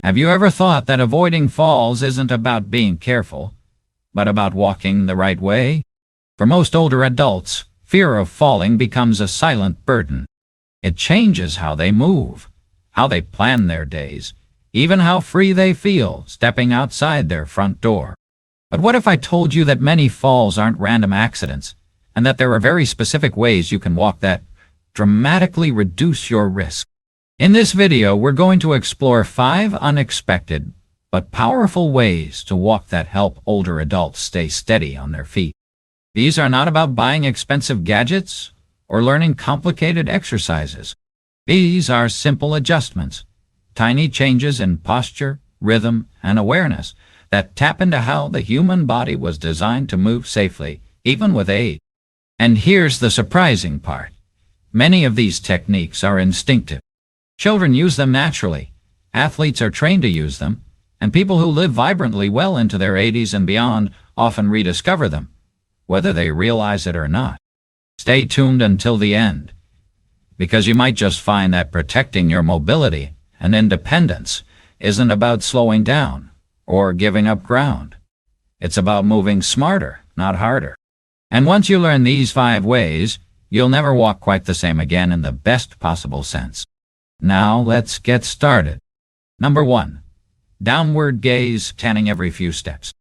Have you ever thought that avoiding falls isn't about being careful, but about walking the right way? For most older adults, fear of falling becomes a silent burden. It changes how they move, how they plan their days, even how free they feel stepping outside their front door. But what if I told you that many falls aren't random accidents, and that there are very specific ways you can walk that dramatically reduce your risk? In this video, we're going to explore 5 unexpected but powerful ways to walk that help older adults stay steady on their feet. These are not about buying expensive gadgets or learning complicated exercises. These are simple adjustments, tiny changes in posture, rhythm, and awareness that tap into how the human body was designed to move safely, even with age. And here's the surprising part. Many of these techniques are instinctive. Children use them naturally, athletes are trained to use them, and people who live vibrantly well into their 80s and beyond often rediscover them, whether they realize it or not. Stay tuned until the end, because you might just find that protecting your mobility and independence isn't about slowing down or giving up ground. It's about moving smarter, not harder. And once you learn these 5 ways, you'll never walk quite the same again in the best possible sense. Now let's get started. Number 1. Downward gaze, standing every few steps.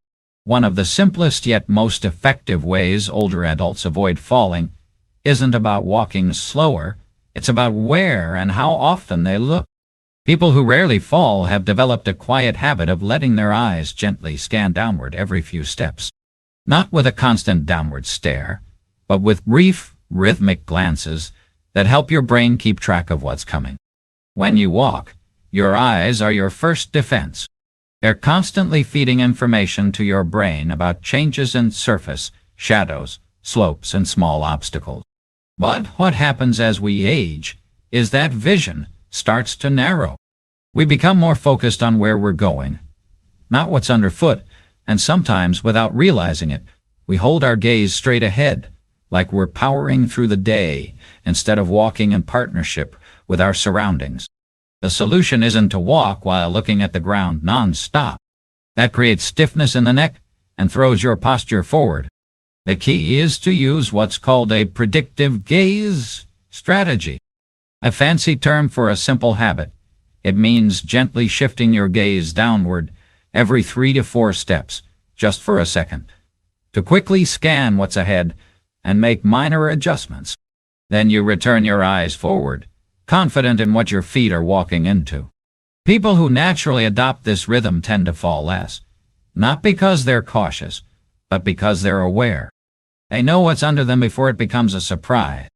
One of the simplest yet most effective ways older adults avoid falling isn't about walking slower, it's about where and how often they look. People who rarely fall have developed a quiet habit of letting their eyes gently scan downward every few steps. Not with a constant downward stare, but with brief, rhythmic glances that help your brain keep track of what's coming. When you walk, your eyes are your first defense. They're constantly feeding information to your brain about changes in surface, shadows, slopes, and small obstacles. But what happens as we age is that vision starts to narrow. We become more focused on where we're going, not what's underfoot, and sometimes, without realizing it, we hold our gaze straight ahead, like we're powering through the day instead of walking in partnership with our surroundings. The solution isn't to walk while looking at the ground non-stop. That creates stiffness in the neck and throws your posture forward. The key is to use what's called a predictive gaze strategy, a fancy term for a simple habit. It means gently shifting your gaze downward every 3 to 4 steps, just for a second, to quickly scan what's ahead and make minor adjustments. Then you return your eyes forward, confident in what your feet are walking into. People who naturally adopt this rhythm tend to fall less, not because they're cautious, but because they're aware. They know what's under them before it becomes a surprise.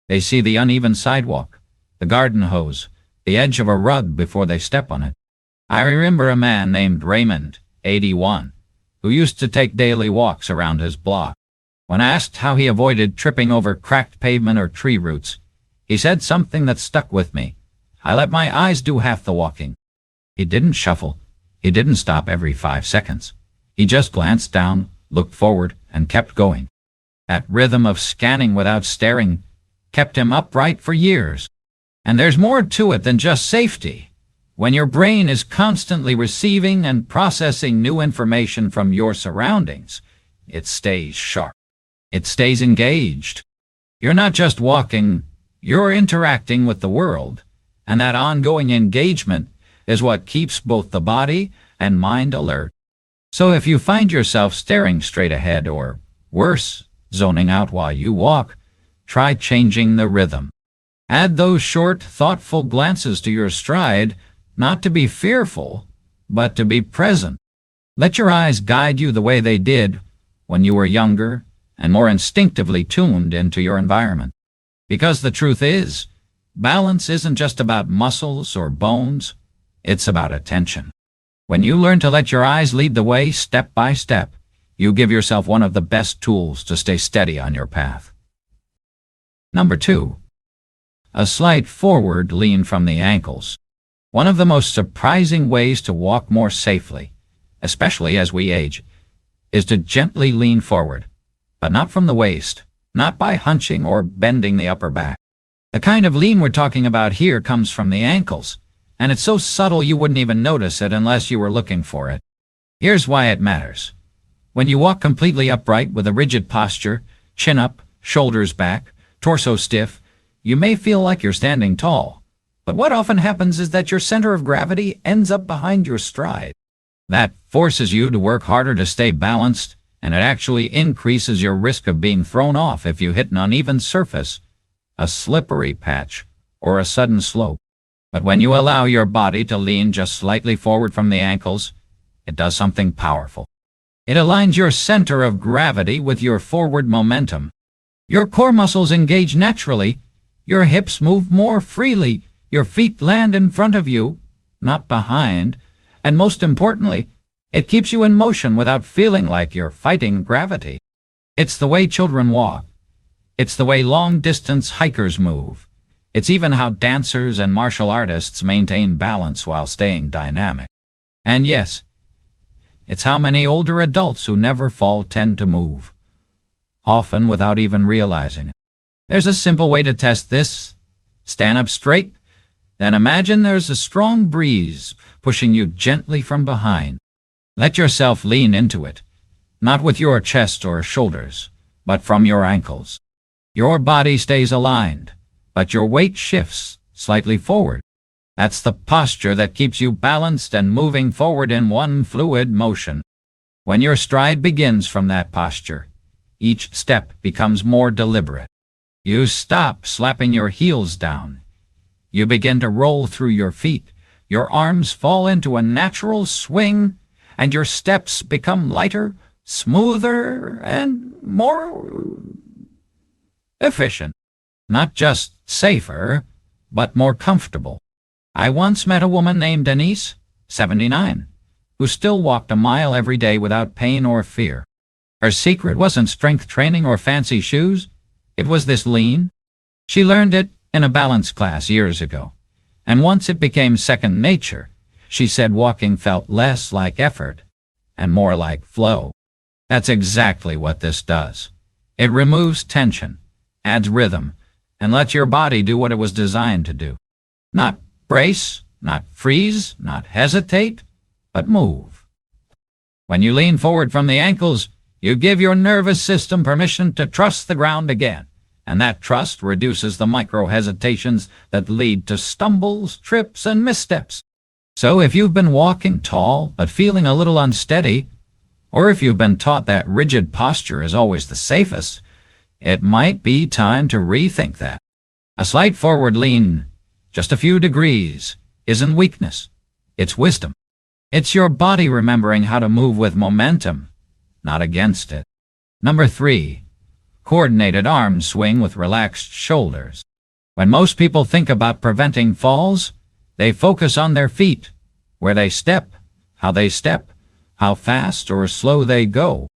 They see the uneven sidewalk, the garden hose, the edge of a rug before they step on it. I remember a man named Raymond, 81, who used to take daily walks around his block. When asked how he avoided tripping over cracked pavement or tree roots, he said something that stuck with me. I let my eyes do half the walking. He didn't shuffle. He didn't stop every 5 seconds. He just glanced down, looked forward, and kept going. That rhythm of scanning without staring kept him upright for years. And there's more to it than just safety. When your brain is constantly receiving and processing new information from your surroundings, it stays sharp. It stays engaged. You're not just walking, you're interacting with the world, and that ongoing engagement is what keeps both the body and mind alert. So if you find yourself staring straight ahead or, worse, zoning out while you walk, try changing the rhythm. Add those short, thoughtful glances to your stride, not to be fearful, but to be present. Let your eyes guide you the way they did when you were younger and more instinctively tuned into your environment. Because the truth is, balance isn't just about muscles or bones, it's about attention. When you learn to let your eyes lead the way step by step, you give yourself one of the best tools to stay steady on your path. Number 2. A slight forward lean from the ankles. One of the most surprising ways to walk more safely, especially as we age, is to gently lean forward, but not from the waist, not by hunching or bending the upper back. The kind of lean we're talking about here comes from the ankles, and it's so subtle you wouldn't even notice it unless you were looking for it. Here's why it matters. When you walk completely upright with a rigid posture, chin up, shoulders back, torso stiff, you may feel like you're standing tall. But what often happens is that your center of gravity ends up behind your stride. That forces you to work harder to stay balanced, and it actually increases your risk of being thrown off if you hit an uneven surface, a slippery patch, or a sudden slope. But when you allow your body to lean just slightly forward from the ankles, it does something powerful. It aligns your center of gravity with your forward momentum. Your core muscles engage naturally, your hips move more freely, your feet land in front of you, not behind, and most importantly, it keeps you in motion without feeling like you're fighting gravity. It's the way children walk. It's the way long-distance hikers move. It's even how dancers and martial artists maintain balance while staying dynamic. And yes, it's how many older adults who never fall tend to move, often without even realizing it. There's a simple way to test this. Stand up straight, then imagine there's a strong breeze pushing you gently from behind. Let yourself lean into it, not with your chest or shoulders, but from your ankles. Your body stays aligned, but your weight shifts slightly forward. That's the posture that keeps you balanced and moving forward in one fluid motion. When your stride begins from that posture, each step becomes more deliberate. You stop slapping your heels down. You begin to roll through your feet. Your arms fall into a natural swing, and your steps become lighter, smoother, and more efficient. Not just safer, but more comfortable. I once met a woman named Denise, 79, who still walked a mile every day without pain or fear. Her secret wasn't strength training or fancy shoes. It was this lean. She learned it in a balance class years ago, and once it became second nature, she said walking felt less like effort and more like flow. That's exactly what this does. It removes tension, adds rhythm, and lets your body do what it was designed to do. Not brace, not freeze, not hesitate, but move. When you lean forward from the ankles, you give your nervous system permission to trust the ground again, and that trust reduces the micro-hesitations that lead to stumbles, trips, and missteps. So if you've been walking tall but feeling a little unsteady, or if you've been taught that rigid posture is always the safest, it might be time to rethink that. A slight forward lean, just a few degrees, isn't weakness. It's wisdom. It's your body remembering how to move with momentum, not against it. Number 3, coordinated arm swing with relaxed shoulders. When most people think about preventing falls, they focus on their feet, where they step, how fast or slow they go.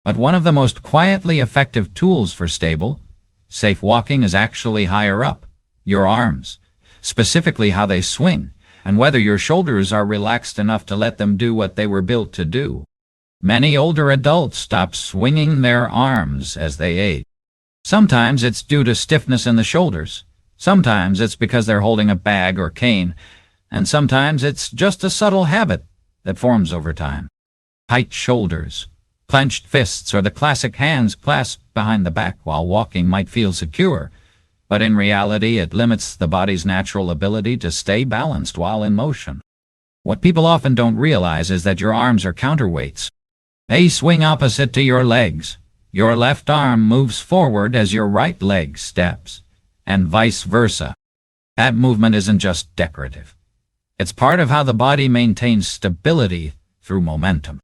But one of the most quietly effective tools for stable, safe walking is actually higher up, your arms, specifically how they swing, and whether your shoulders are relaxed enough to let them do what they were built to do. Many older adults stop swinging their arms as they age. Sometimes it's due to stiffness in the shoulders. Sometimes it's because they're holding a bag or cane, and sometimes it's just a subtle habit that forms over time. Tight shoulders, clenched fists, or the classic hands clasped behind the back while walking might feel secure, but in reality it limits the body's natural ability to stay balanced while in motion. What people often don't realize is that your arms are counterweights. They swing opposite to your legs. Your left arm moves forward as your right leg steps, and vice versa. That movement isn't just decorative. It's part of how the body maintains stability through momentum.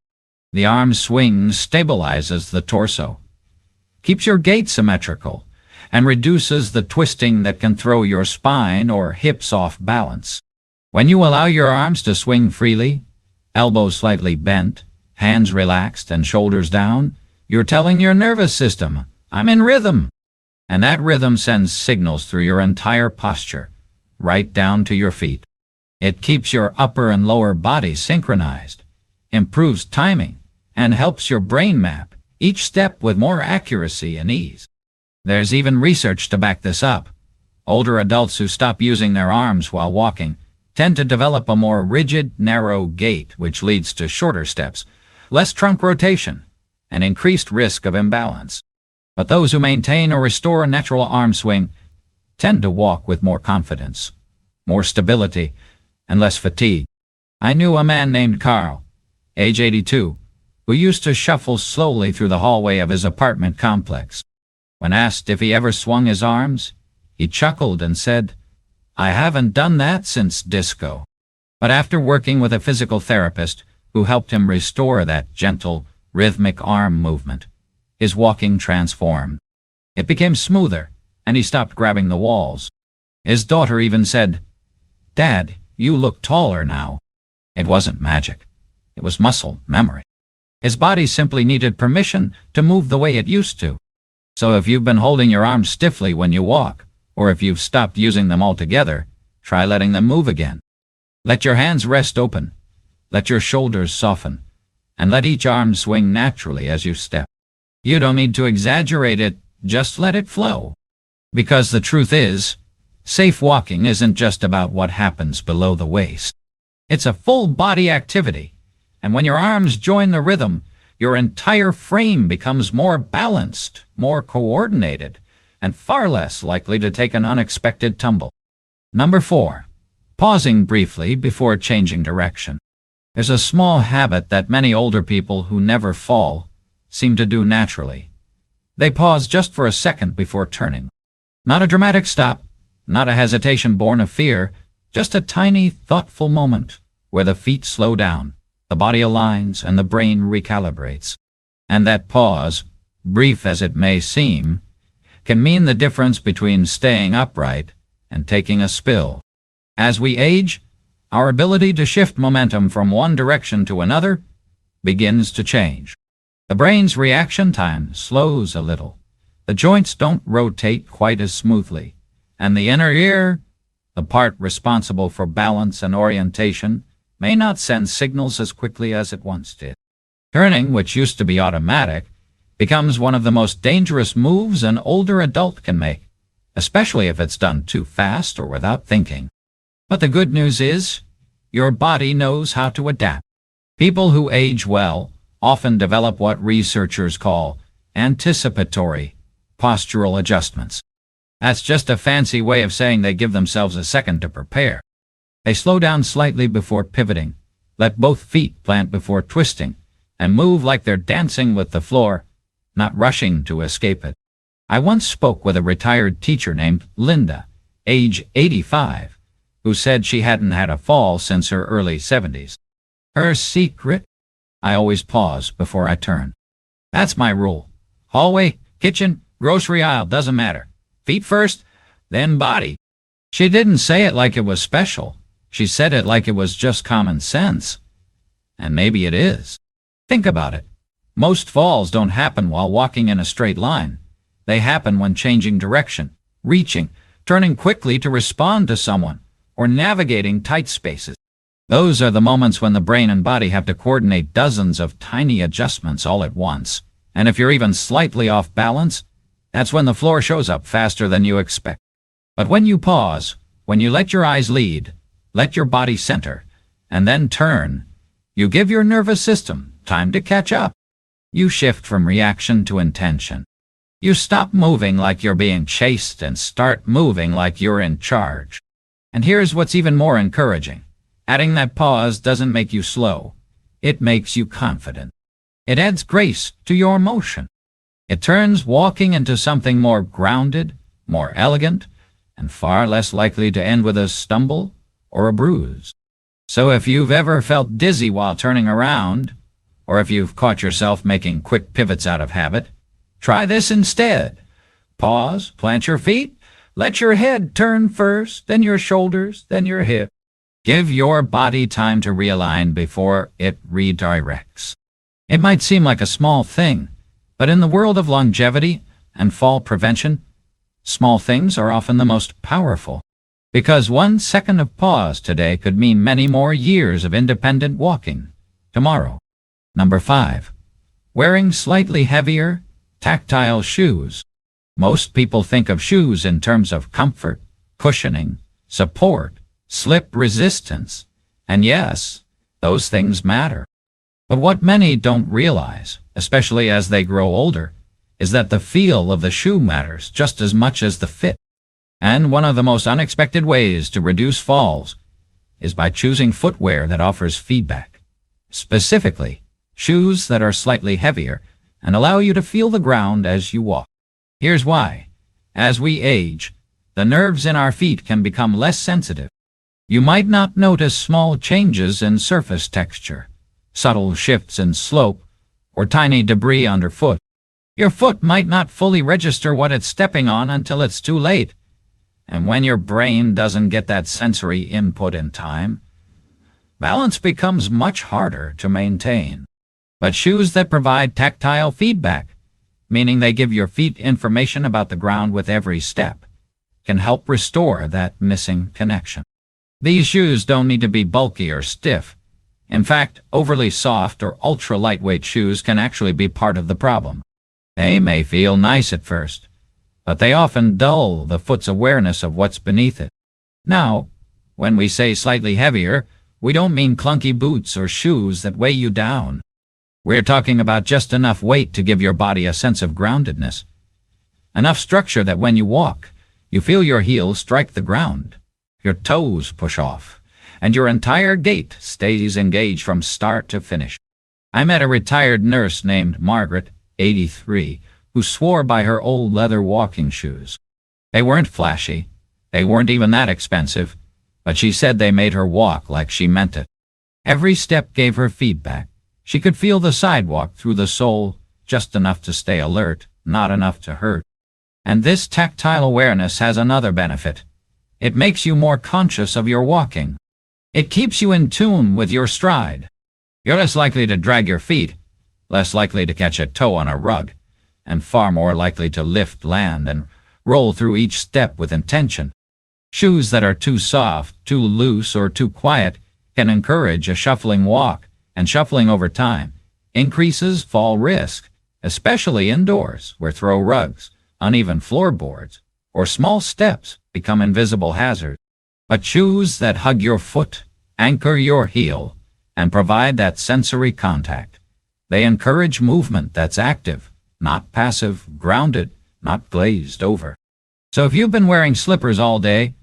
The arm swing stabilizes the torso, keeps your gait symmetrical, and reduces the twisting that can throw your spine or hips off balance. When you allow your arms to swing freely, elbows slightly bent, hands relaxed, and shoulders down, you're telling your nervous system, I'm in rhythm. And that rhythm sends signals through your entire posture, right down to your feet. It keeps your upper and lower body synchronized, improves timing, and helps your brain map each step with more accuracy and ease. There's even research to back this up. Older adults who stop using their arms while walking tend to develop a more rigid, narrow gait, which leads to shorter steps, less trunk rotation, and increased risk of imbalance. But those who maintain or restore a natural arm swing tend to walk with more confidence, more stability, and less fatigue. I knew a man named Carl, age 82, who used to shuffle slowly through the hallway of his apartment complex. When asked if he ever swung his arms, he chuckled and said, "I haven't done that since disco." But after working with a physical therapist who helped him restore that gentle, rhythmic arm movement, his walking transformed. It became smoother, and he stopped grabbing the walls. His daughter even said, "Dad, you look taller now." It wasn't magic. It was muscle memory. His body simply needed permission to move the way it used to. So if you've been holding your arms stiffly when you walk, or if you've stopped using them altogether, try letting them move again. Let your hands rest open. Let your shoulders soften. And let each arm swing naturally as you step. You don't need to exaggerate it, just let it flow. Because the truth is, safe walking isn't just about what happens below the waist. It's a full body activity. And when your arms join the rhythm, your entire frame becomes more balanced, more coordinated, and far less likely to take an unexpected tumble. Number 4, pausing briefly before changing direction. There's a small habit that many older people who never fall seem to do naturally. They pause just for a second before turning. Not a dramatic stop, not a hesitation born of fear, just a tiny, thoughtful moment where the feet slow down, the body aligns, and the brain recalibrates. And that pause, brief as it may seem, can mean the difference between staying upright and taking a spill. As we age, our ability to shift momentum from one direction to another begins to change. The brain's reaction time slows a little. The joints don't rotate quite as smoothly, and the inner ear, the part responsible for balance and orientation, may not send signals as quickly as it once did. Turning, which used to be automatic, becomes one of the most dangerous moves an older adult can make, especially if it's done too fast or without thinking. But the good news is, your body knows how to adapt. People who age well often develop what researchers call anticipatory postural adjustments. That's just a fancy way of saying they give themselves a second to prepare. They slow down slightly before pivoting, let both feet plant before twisting, and move like they're dancing with the floor, not rushing to escape it. I once spoke with a retired teacher named Linda, age 85, who said she hadn't had a fall since her early 70s. Her secret? I always pause before I turn. That's my rule. Hallway, kitchen, grocery aisle, doesn't matter. Feet first, then body. She didn't say it like it was special. She said it like it was just common sense. And maybe it is. Think about it. Most falls don't happen while walking in a straight line. They happen when changing direction, reaching, turning quickly to respond to someone, or navigating tight spaces. Those are the moments when the brain and body have to coordinate dozens of tiny adjustments all at once. And if you're even slightly off balance, that's when the floor shows up faster than you expect. But when you pause, when you let your eyes lead, let your body center, and then turn, you give your nervous system time to catch up. You shift from reaction to intention. You stop moving like you're being chased and start moving like you're in charge. And here's what's even more encouraging. Adding that pause doesn't make you slow. It makes you confident. It adds grace to your motion. It turns walking into something more grounded, more elegant, and far less likely to end with a stumble or a bruise. So if you've ever felt dizzy while turning around, or if you've caught yourself making quick pivots out of habit, try this instead. Pause, plant your feet, let your head turn first, then your shoulders, then your hip. Give your body time to realign before it redirects. It might seem like a small thing, but in the world of longevity and fall prevention, small things are often the most powerful. Because 1 second of pause today could mean many more years of independent walking tomorrow. Number 5. Wearing slightly heavier, tactile shoes. Most people think of shoes in terms of comfort, cushioning, support, slip resistance. And yes, those things matter. But what many don't realize, especially as they grow older, is that the feel of the shoe matters just as much as the fit. And one of the most unexpected ways to reduce falls is by choosing footwear that offers feedback. Specifically, shoes that are slightly heavier and allow you to feel the ground as you walk. Here's why. As we age, the nerves in our feet can become less sensitive. You might not notice small changes in surface texture, subtle shifts in slope, or tiny debris underfoot. Your foot might not fully register what it's stepping on until it's too late. And when your brain doesn't get that sensory input in time, balance becomes much harder to maintain. But shoes that provide tactile feedback, meaning they give your feet information about the ground with every step, can help restore that missing connection. These shoes don't need to be bulky or stiff. In fact, overly soft or ultra-lightweight shoes can actually be part of the problem. They may feel nice at first, but they often dull the foot's awareness of what's beneath it. Now, when we say slightly heavier, we don't mean clunky boots or shoes that weigh you down. We're talking about just enough weight to give your body a sense of groundedness. Enough structure that when you walk, you feel your heels strike the ground, your toes push off, and your entire gait stays engaged from start to finish. I met a retired nurse named Margaret, 83, who swore by her old leather walking shoes. They weren't flashy, they weren't even that expensive, but she said they made her walk like she meant it. Every step gave her feedback. She could feel the sidewalk through the sole, just enough to stay alert, not enough to hurt. And this tactile awareness has another benefit. It makes you more conscious of your walking. It keeps you in tune with your stride. You're less likely to drag your feet, less likely to catch a toe on a rug, and far more likely to lift, land, and roll through each step with intention. Shoes that are too soft, too loose, or too quiet can encourage a shuffling walk, and shuffling over time increases fall risk, especially indoors where throw rugs, uneven floorboards, or small steps become invisible hazards. But shoes that hug your foot, anchor your heel, and provide that sensory contact. They encourage movement that's active, not passive, grounded, not glazed over. So if you've been wearing slippers all day,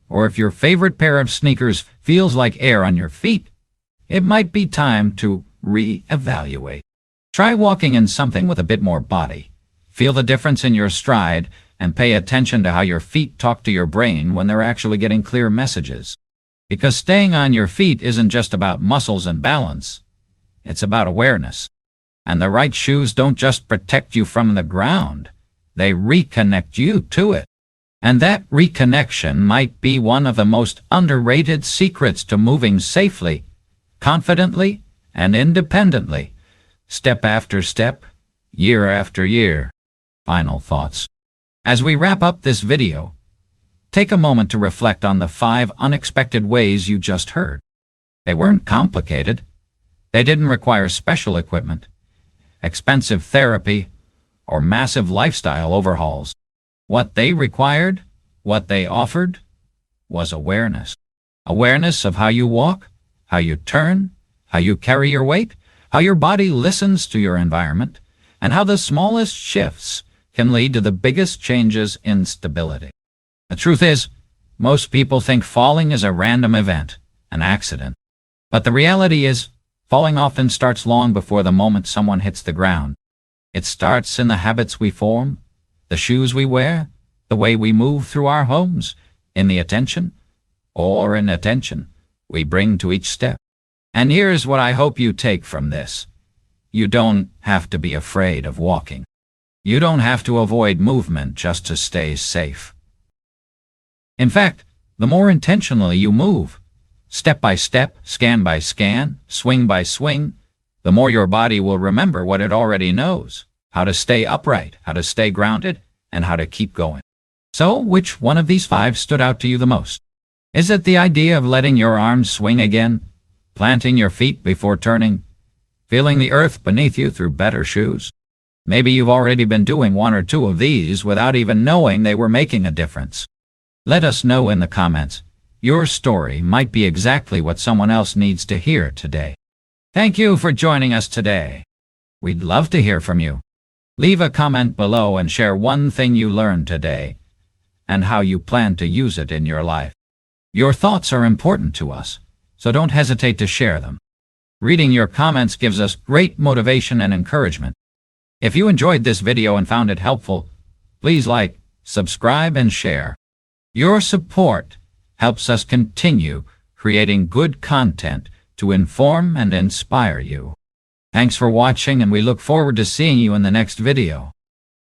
or if your favorite pair of sneakers feels like air on your feet, it might be time to re-evaluate. Try walking in something with a bit more body. Feel the difference in your stride and pay attention to how your feet talk to your brain when they're actually getting clear messages. Because staying on your feet isn't just about muscles and balance. It's about awareness. And the right shoes don't just protect you from the ground. They reconnect you to it. And that reconnection might be one of the most underrated secrets to moving safely, confidently, and independently, step after step, year after year. Final thoughts. As we wrap up this video, take a moment to reflect on the 5 unexpected ways you just heard. They weren't complicated. They didn't require special equipment, expensive therapy, or massive lifestyle overhauls. What they required, what they offered, was awareness. Awareness of how you walk, how you turn, how you carry your weight, how your body listens to your environment, and how the smallest shifts can lead to the biggest changes in stability. The truth is, most people think falling is a random event, an accident. But the reality is, falling often starts long before the moment someone hits the ground. It starts in the habits we form, the shoes we wear, the way we move through our homes, in the attention, or inattention, we bring to each step. And here's what I hope you take from this. You don't have to be afraid of walking. You don't have to avoid movement just to stay safe. In fact, the more intentionally you move, step by step, scan by scan, swing by swing, the more your body will remember what it already knows, how to stay upright, how to stay grounded, and how to keep going. So, which one of these 5 stood out to you the most? Is it the idea of letting your arms swing again, planting your feet before turning, feeling the earth beneath you through better shoes? Maybe you've already been doing 1 or 2 of these without even knowing they were making a difference. Let us know in the comments. Your story might be exactly what someone else needs to hear today. Thank you for joining us today. We'd love to hear from you. Leave a comment below and share one thing you learned today and how you plan to use it in your life. Your thoughts are important to us, so don't hesitate to share them. Reading your comments gives us great motivation and encouragement. If you enjoyed this video and found it helpful, please like, subscribe, and share. Your support helps us continue creating good content to inform and inspire you. Thanks for watching, and we look forward to seeing you in the next video.